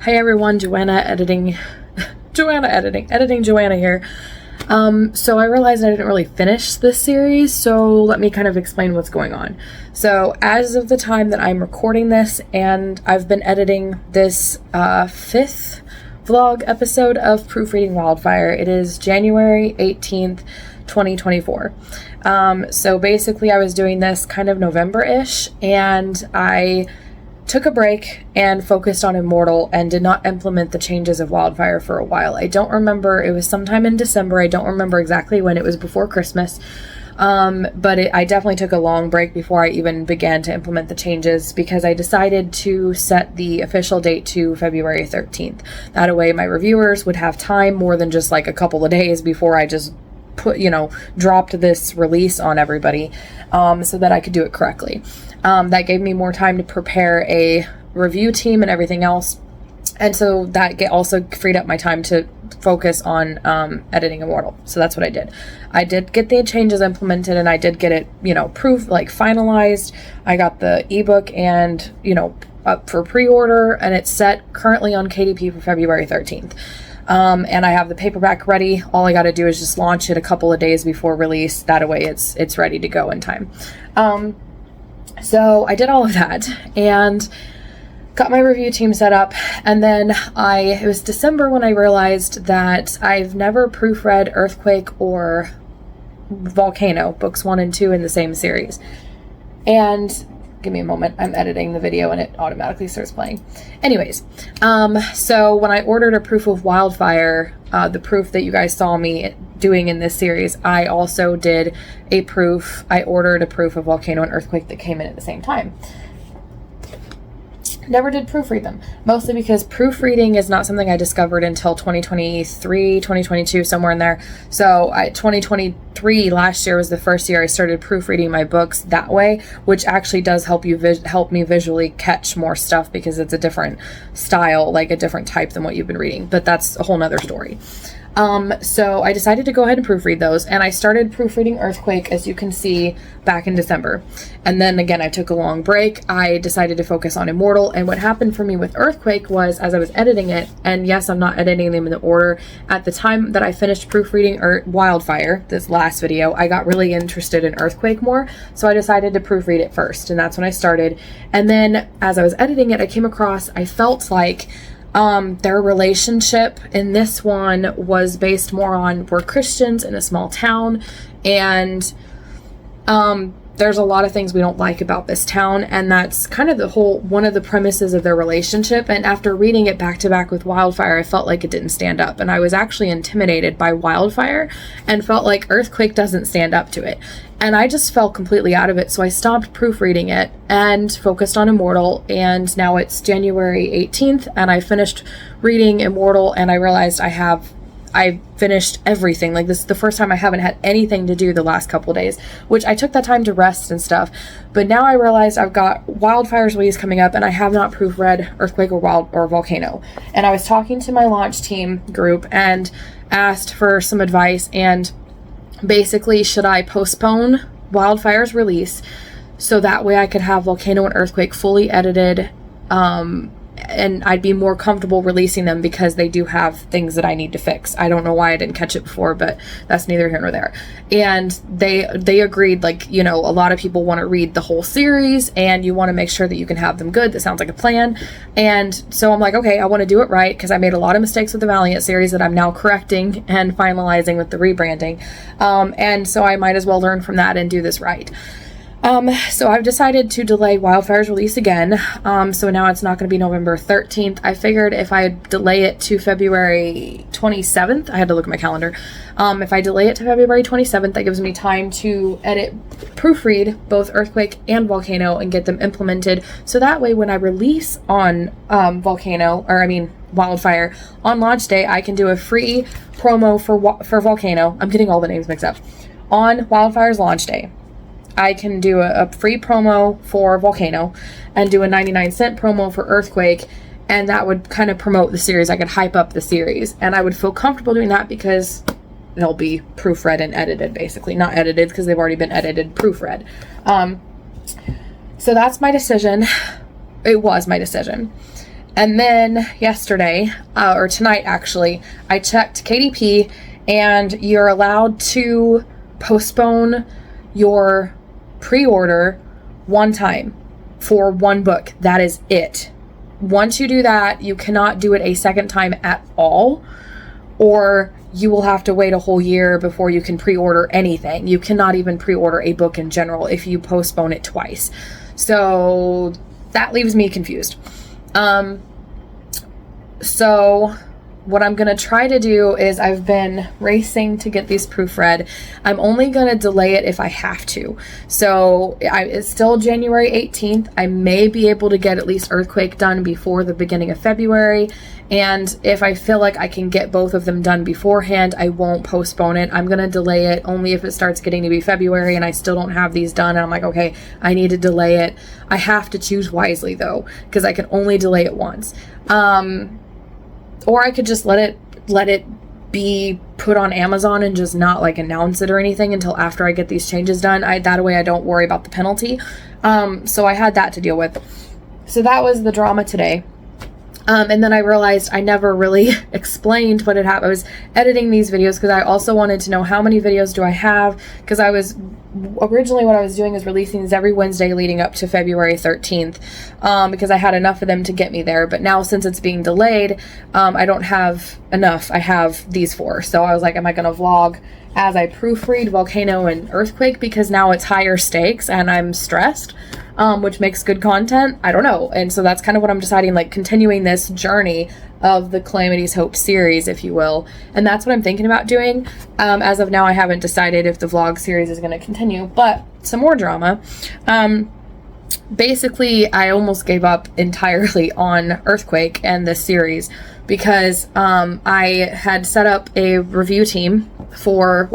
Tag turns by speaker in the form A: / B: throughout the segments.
A: Hey everyone, editing Joanna here. So I realized I didn't really finish this series, so let me kind of explain what's going on. So as of the time that I'm recording this, and I've been editing this fifth vlog episode of Proofreading Wildfire, it is January 18th, 2024. So basically I was doing this kind of November-ish, and I took a break and focused on Immortal and did not implement the changes of Wildfire for a while. I don't remember, it was sometime in December, I don't remember exactly when, it was before Christmas, but I definitely took a long break before I even began to implement the changes, because I decided to set the official date to February 13th. That way my reviewers would have time more than just like a couple of days before I just dropped this release on everybody, so that I could do it correctly. That gave me more time to prepare a review team and everything else. And so that also freed up my time to focus on editing Immortal. So that's what I did. I did get the changes implemented, and I did get it, finalized. I got the ebook and, up for pre-order, and it's set currently on KDP for February 13th. And I have the paperback ready. All I got to do is just launch it a couple of days before release. That way it's ready to go in time. So I did all of that and got my review team set up, and then it was December when I realized that I've never proofread Earthquake or Volcano, books 1 and 2 in the same series. And give me a moment, I'm editing the video and it automatically starts playing. Anyways, so when I ordered a proof of Wildfire, the proof that you guys saw me doing in this series, I also did a proof. I ordered a proof of Volcano and Earthquake that came in at the same time. Never did proofread them, mostly because proofreading is not something I discovered until 2023, 2022, somewhere in there. So 2023, last year, was the first year I started proofreading my books that way, which actually does help me visually catch more stuff, because it's a different style, like a different type than what you've been reading, but that's a whole nother story. So I decided to go ahead and proofread those, and I started proofreading Earthquake, as you can see, back in December. And then again, I took a long break. I decided to focus on Immortal, and what happened for me with Earthquake was, as I was editing it, and yes, I'm not editing them in the order, at the time that I finished proofreading Wildfire, this last video, I got really interested in Earthquake more, so I decided to proofread it first, and that's when I started. And then as I was editing it, I felt like their relationship in this one was based more on, we're Christians in a small town, and there's a lot of things we don't like about this town, and that's kind of one of the premises of their relationship. And after reading it back to back with Wildfire, I felt like it didn't stand up, and I was actually intimidated by Wildfire and felt like Earthquake doesn't stand up to it. And I just fell completely out of it, so I stopped proofreading it and focused on Immortal, and now it's January 18th, and I finished reading Immortal, and I realized I finished everything. Like, this is the first time I haven't had anything to do the last couple days, which I took that time to rest and stuff. But now I realized I've got Wildfire's release coming up, and I have not proofread Earthquake or Volcano. And I was talking to my launch team group and asked for some advice, and basically, should I postpone Wildfire's release so that way I could have Volcano and Earthquake fully edited, and I'd be more comfortable releasing them, because they do have things that I need to fix. I don't know why I didn't catch it before, but that's neither here nor there. And they agreed, a lot of people want to read the whole series, and you want to make sure that you can have them good. That sounds like a plan. And so I'm like, okay, I want to do it right, because I made a lot of mistakes with the Valiant series that I'm now correcting and finalizing with the rebranding. And so I might as well learn from that and do this right. So I've decided to delay Wildfire's release again. So now it's not going to be November 13th. I figured if I delay it to February 27th, I had to look at my calendar. If I delay it to February 27th, that gives me time to proofread both Earthquake and Volcano and get them implemented. So that way, when I release on Wildfire on launch day, I can do a free promo for Volcano. I'm getting all the names mixed up. On Wildfire's launch day, I can do a free promo for Volcano and do a 99-cent promo for Earthquake, and that would kind of promote the series. I could hype up the series, and I would feel comfortable doing that because they'll be proofread and edited, basically. Not edited, because they've already been edited, proofread. So that's my decision. It was my decision. And then yesterday, or tonight actually, I checked KDP, and you're allowed to postpone your pre-order one time for one book. That is it. Once you do that, you cannot do it a second time at all, or you will have to wait a whole year before you can pre-order anything. You cannot even pre-order a book in general if you postpone it twice. So that leaves me confused. So what I'm going to try to do is, I've been racing to get these proofread. I'm only going to delay it if I have to. So it's still January 18th. I may be able to get at least Earthquake done before the beginning of February. And if I feel like I can get both of them done beforehand, I won't postpone it. I'm going to delay it only if it starts getting to be February and I still don't have these done. And I'm like, okay, I need to delay it. I have to choose wisely though, because I can only delay it once. Or I could just let it be put on Amazon and just not like announce it or anything until after I get these changes done. That way I don't worry about the penalty. So I had that to deal with. So that was the drama today. And then I realized I never really explained what had happened. I was editing these videos because I also wanted to know how many videos do I have, because originally what I was doing is releasing these every Wednesday leading up to February 13th, because I had enough of them to get me there. But now since it's being delayed, I don't have enough. I have these 4. So I was like, am I going to vlog as I proofread Volcano and Earthquake, because now it's higher stakes and I'm stressed, which makes good content? I don't know. And so that's kind of what I'm deciding, like continuing this journey of the Calamity's Hope series, if you will. And that's what I'm thinking about doing. As of now, I haven't decided if the vlog series is going to continue, but some more drama. Basically, I almost gave up entirely on Earthquake and this series because I had set up a review team for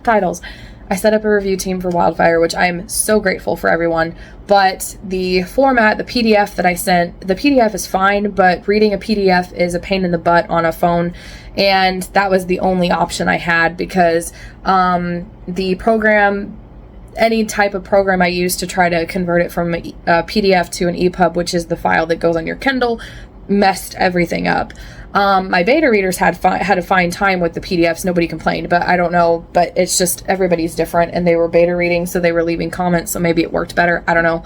A: titles. I set up a review team for Wildfire, which I'm so grateful for everyone, but the format, the PDF that I sent, the PDF is fine, but reading a PDF is a pain in the butt on a phone, and that was the only option I had because the program, any type of program I use to try to convert it from a PDF to an EPUB, which is the file that goes on your Kindle, messed everything up. My beta readers had a fine time with the PDFs. Nobody complained, but I don't know. But it's just everybody's different, and they were beta reading, so they were leaving comments, so maybe it worked better. I don't know.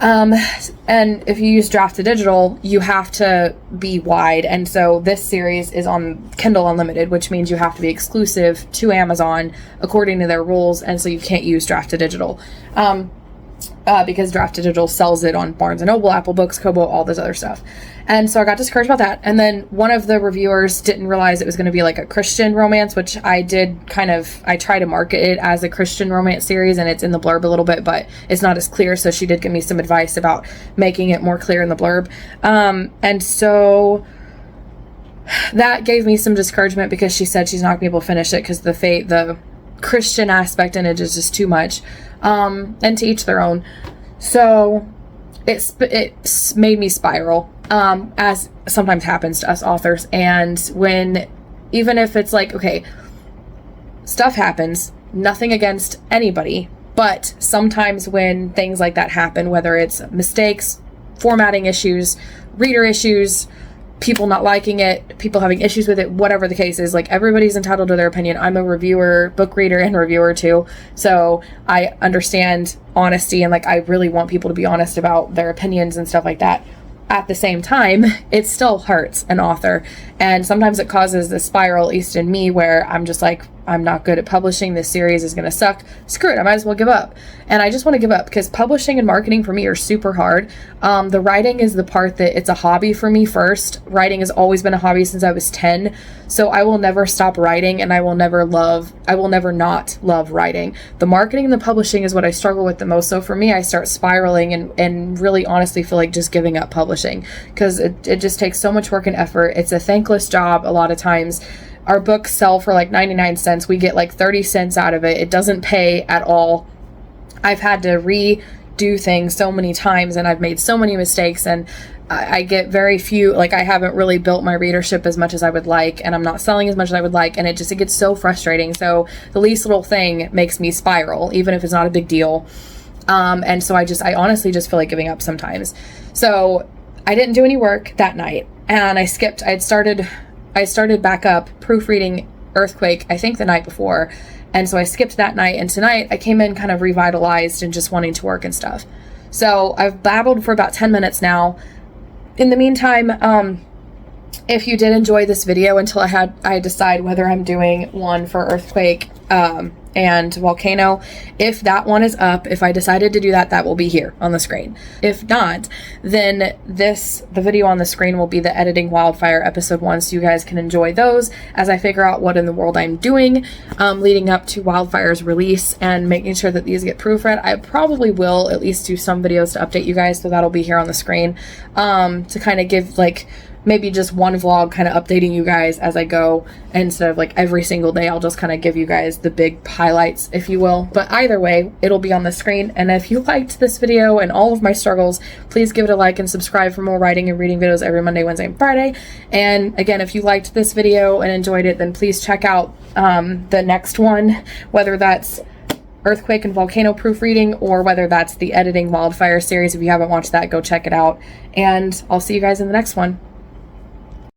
A: And if you use Draft to Digital, you have to be wide, and so this series is on Kindle Unlimited, which means you have to be exclusive to Amazon according to their rules, and so you can't use Draft to Digital. Because Draft to Digital sells it on Barnes & Noble, Apple Books, Kobo, all this other stuff. And so I got discouraged about that. And then one of the reviewers didn't realize it was going to be like a Christian romance, which I did I try to market it as a Christian romance series, and it's in the blurb a little bit, but it's not as clear. So she did give me some advice about making it more clear in the blurb. And so that gave me some discouragement because she said she's not going to be able to finish it because the Christian aspect in it is just too much. And to each their own. So it's made me spiral, as sometimes happens to us authors. And even if it's like, okay, stuff happens, nothing against anybody, but sometimes when things like that happen, whether it's mistakes, formatting issues, reader issues, people not liking it, people having issues with it, whatever the case is, like everybody's entitled to their opinion. I'm a reviewer, book reader, and reviewer too. So I understand honesty, and like I really want people to be honest about their opinions and stuff like that. At the same time, it still hurts an author. And sometimes it causes this spiral, at least in me, where I'm just like, I'm not good at publishing. This series is going to suck. Screw it. I might as well give up. And I just want to give up because publishing and marketing for me are super hard. The writing is the part that it's a hobby for me first. Writing has always been a hobby since I was 10. So I will never stop writing, and I will never not love writing. The marketing and the publishing is what I struggle with the most. So for me, I start spiraling and really honestly feel like just giving up publishing because it just takes so much work and effort. It's a thankless job a lot of times. Our books sell for like 99 cents. We get like 30 cents out of it. It doesn't pay at all. I've had to redo things so many times, and I've made so many mistakes, and I get very few, like I haven't really built my readership as much as I would like, and I'm not selling as much as I would like, and it gets so frustrating. So the least little thing makes me spiral, even if it's not a big deal. And so I honestly just feel like giving up sometimes. So I didn't do any work that night, and I started back up proofreading Earthquake, I think the night before. And so I skipped that night, and tonight I came in kind of revitalized and just wanting to work and stuff. So I've babbled for about 10 minutes now. In the meantime, if you did enjoy this video until I decide whether I'm doing one for Earthquake and Volcano, if that one is up, if I decided to do that, that will be here on the screen. If not, then the video on the screen will be the Editing Wildfire episode 1, so you guys can enjoy those as I figure out what in the world I'm doing leading up to Wildfire's release and making sure that these get proofread. I probably will at least do some videos to update you guys, so that'll be here on the screen to kind of give like maybe just one vlog kind of updating you guys as I go, instead of like every single day. I'll just kind of give you guys the big highlights, if you will. But either way, it'll be on the screen. And if you liked this video and all of my struggles, please give it a like and subscribe for more writing and reading videos every Monday, Wednesday, and Friday. And again, if you liked this video and enjoyed it, then please check out the next one, whether that's Earthquake and Volcano proofreading or whether that's the Editing Wildfire series. If you haven't watched that, go check it out. And I'll see you guys in the next one.